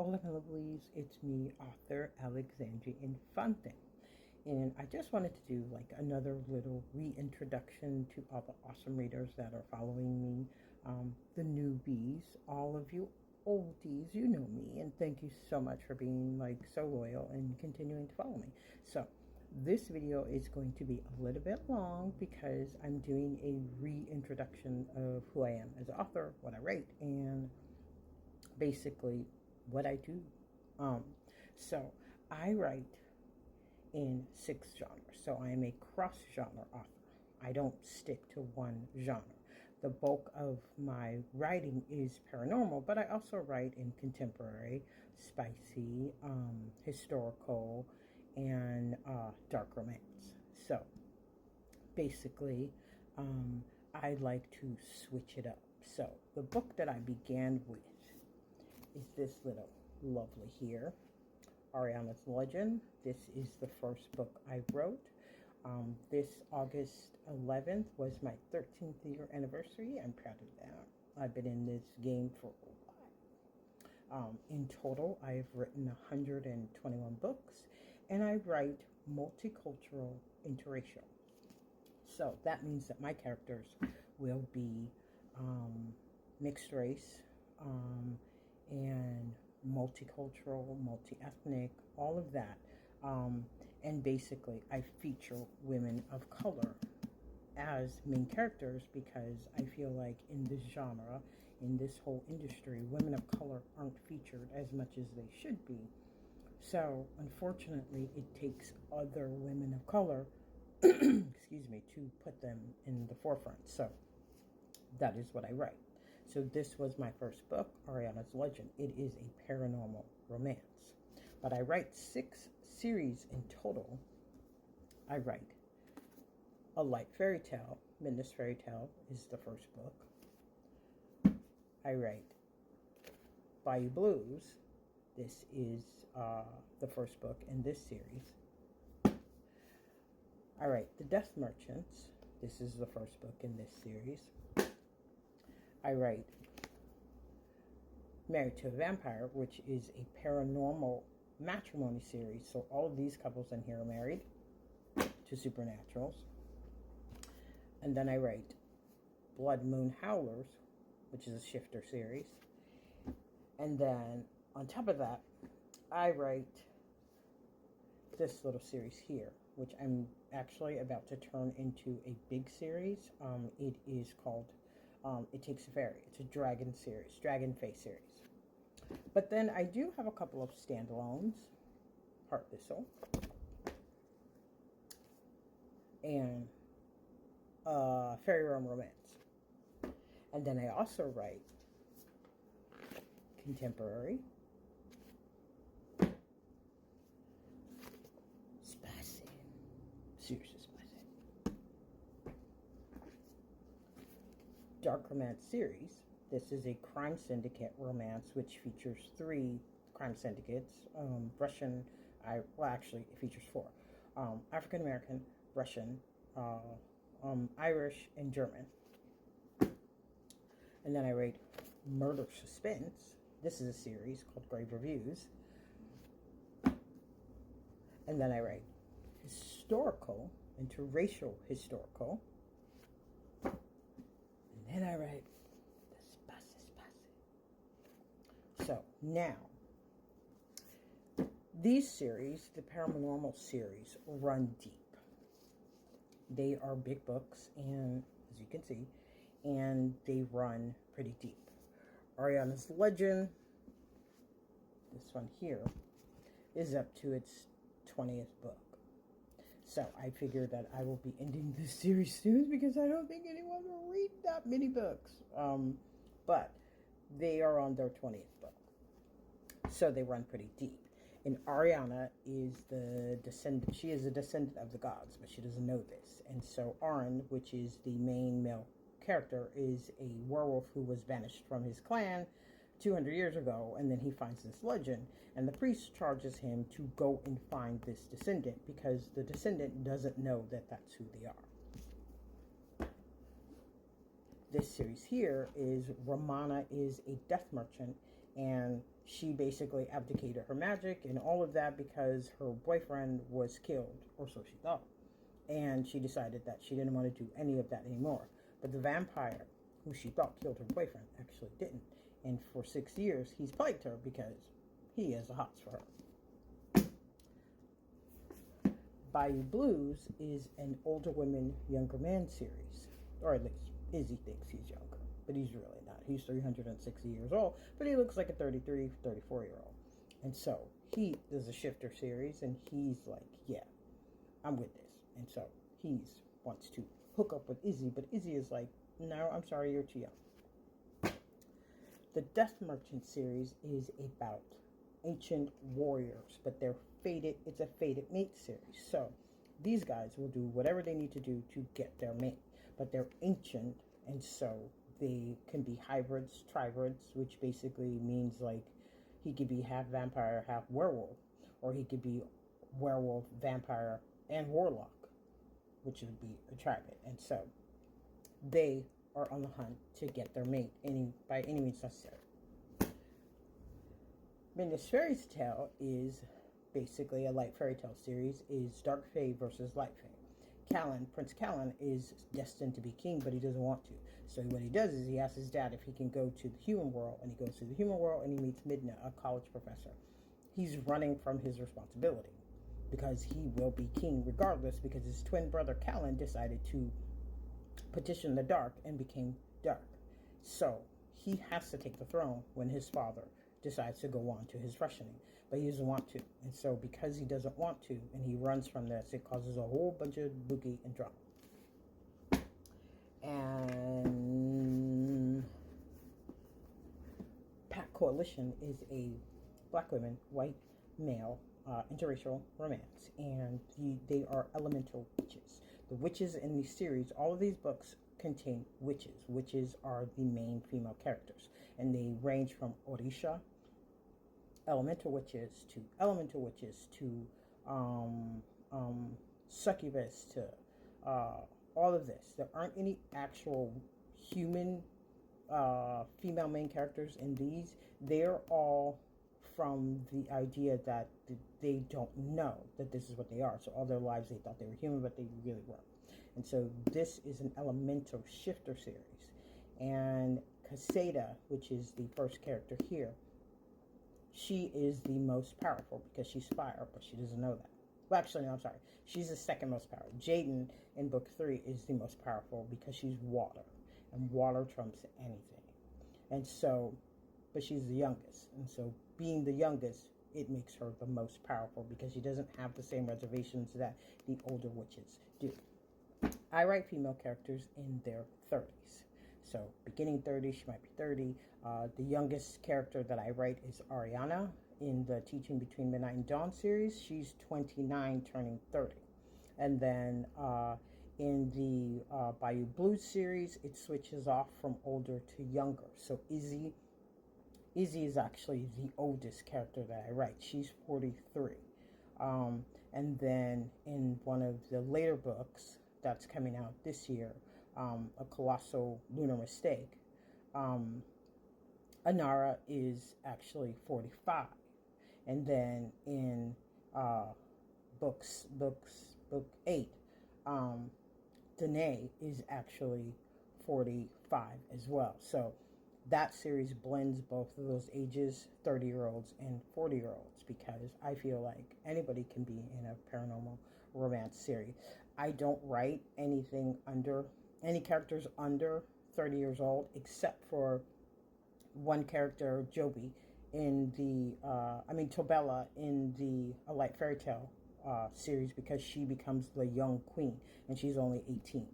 Hola, my lovelies. It's me, author Alexandria Infante. And I just wanted to do like another little reintroduction to all the awesome readers that are following me, the newbies, all of you oldies, you know me, and thank you so much for being like so loyal and continuing to follow me. So this video is going to be a little bit long because I'm doing a reintroduction of who I am as an author, what I write, and basically what I do. So I write in 6 genres. So I am a cross-genre author. I don't stick to one genre. The bulk of my writing is paranormal, but I also write in contemporary, spicy, historical, and dark romance. So basically, I like to switch it up. So the book that I began with is this little lovely here, Arieanna's Legend. This is the first book I wrote. This August 11th was my 13th year anniversary. I'm proud of that. I've been in this game for a while. In total, I've written 121 books, and I write multicultural interracial. So that means that my characters will be mixed race, and multicultural, multi-ethnic, all of that. And basically, I feature women of color as main characters because I feel like in this genre, in this whole industry, women of color aren't featured as much as they should be. So, unfortunately, it takes other women of color, excuse me, to put them in the forefront. So, that is what I write. So this was my first book, Arieanna's Legend. It is a paranormal romance. But I write 6 series in total. I write A Light Fairy Tale. Midness Fairy Tale is the first book. I write Bayou Blues. This is the first book in this series. I write The Death Merchants. This is the first book in this series. I write Married to a Vampire, which is a paranormal matrimony series. So all of these couples in here are married to supernaturals. And then I write Blood Moon Howlers, which is a shifter series. And then on top of that, I write this little series here, which I'm actually about to turn into a big series. It is called It Takes a Fairy. It's a dragon series, dragon face series. But then I do have a couple of standalones, Heart Thistle, and Fairy Realm Romance. And then I also write contemporary, spicy, seriously spicy, dark romance series. This is a crime syndicate romance which features 3 crime syndicates, Russian, actually it features 4, African American, Russian, Irish, and German. And then I write Murder Suspense. This is a series called Grave Reviews. And then I write historical, interracial historical. And then I write the spicy. So now, these series, the paranormal series, run deep. They are big books, and as you can see, and they run pretty deep. Arieanna's Legend, this one here, is up to its 20th book. So I figure that I will be ending this series soon because I don't think anyone will read that many books. But they are on their 20th book. So they run pretty deep. And Arieanna is the descendant. She is a descendant of the gods, but she doesn't know this. And so Arn, which is the main male character, is a werewolf who was banished from his clan 200 years ago, and then he finds this legend, and the priest charges him to go and find this descendant because the descendant doesn't know that that's who they are. This series here is Romana is a death merchant, and she basically abdicated her magic and all of that because her boyfriend was killed, or so she thought. And she decided that she didn't want to do any of that anymore. But the vampire, who she thought killed her boyfriend, actually didn't. And for 6 years, he's plagued her because he has the hots for her. Bayou Blues is an older woman, younger man series. Or at least Izzy thinks he's younger, but he's really not. He's 360 years old, but he looks like a 33, 34-year-old. And so he is a shifter series, and he's like, yeah, I'm with this. And so he wants to hook up with Izzy, but Izzy is like, no, I'm sorry, you're too young. The Death Merchant series is about ancient warriors, but they're fated. It's a fated mate series. So these guys will do whatever they need to do to get their mate, but they're ancient, and so they can be hybrids, tribrids, which basically means like he could be half vampire, half werewolf, or he could be werewolf, vampire, and warlock, which would be a tribrid. And so they are on the hunt to get their mate by any means necessary. Midnight's Fairy Tale is basically a light fairy tale series, is Dark Fae versus Light Fae. Prince Callan is destined to be king, but he doesn't want to. So what he does is he asks his dad if he can go to the human world, and he goes to the human world and he meets Midna, a college professor. He's running from his responsibility because he will be king regardless, because his twin brother Callan decided to petition the dark and became dark. So he has to take the throne when his father decides to go on to his freshening, but he doesn't want to. And so because he doesn't want to and he runs from this, it causes a whole bunch of boogie and drama. And Pack Coalition is a black women, white male, interracial romance, and they are elemental witches. The witches in the series, all of these books contain witches. Witches are the main female characters, and they range from Orisha, elemental witches to succubus to all of this. There aren't any actual human female main characters in these. They're all from the idea that they don't know that this is what they are. So all their lives they thought they were human, but they really weren't. And so this is an elemental shifter series. And Casada, which is the first character here, she is the most powerful because she's fire, but she doesn't know that. Well, actually, no, I'm sorry. She's the second most powerful. Jaden in book 3 is the most powerful because she's water, and water trumps anything. And so, but she's the youngest. And so being the youngest, it makes her the most powerful because she doesn't have the same reservations that the older witches do. I write female characters in their 30s. So beginning 30, she might be 30. The youngest character that I write is Arieanna in the Teaching Between Midnight and Dawn series. She's 29, turning 30. And then in the Bayou Blues series, it switches off from older to younger. So Izzy is actually the oldest character that I write. She's 43. And then in one of the later books that's coming out this year, A Colossal Lunar Mistake, Anara is actually 45. And then in book 8, Danae is actually 45 as well. So that series blends both of those ages, 30-year-olds and 40-year-olds, because I feel like anybody can be in a paranormal romance series. I don't write any characters under 30 years old, except for one character, Joby, in the, Tobella in the A Light Fairy Tale series, because she becomes the young queen, and she's only 18.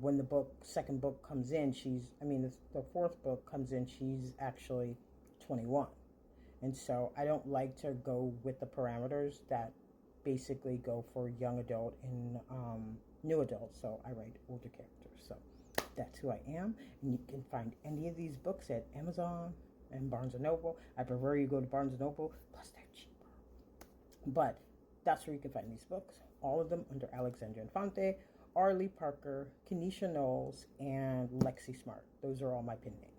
When the second book comes in, the fourth book comes in, she's actually 21. And so I don't like to go with the parameters that basically go for young adult and new adult. So I write older characters. So that's who I am. And you can find any of these books at Amazon and Barnes & Noble. I prefer you go to Barnes & Noble, plus they're cheaper. But that's where you can find these books. All of them under Alexandria Infante, Arlie Parker, Kenesha Knowles, and Lexi Smart. Those are all my pen names.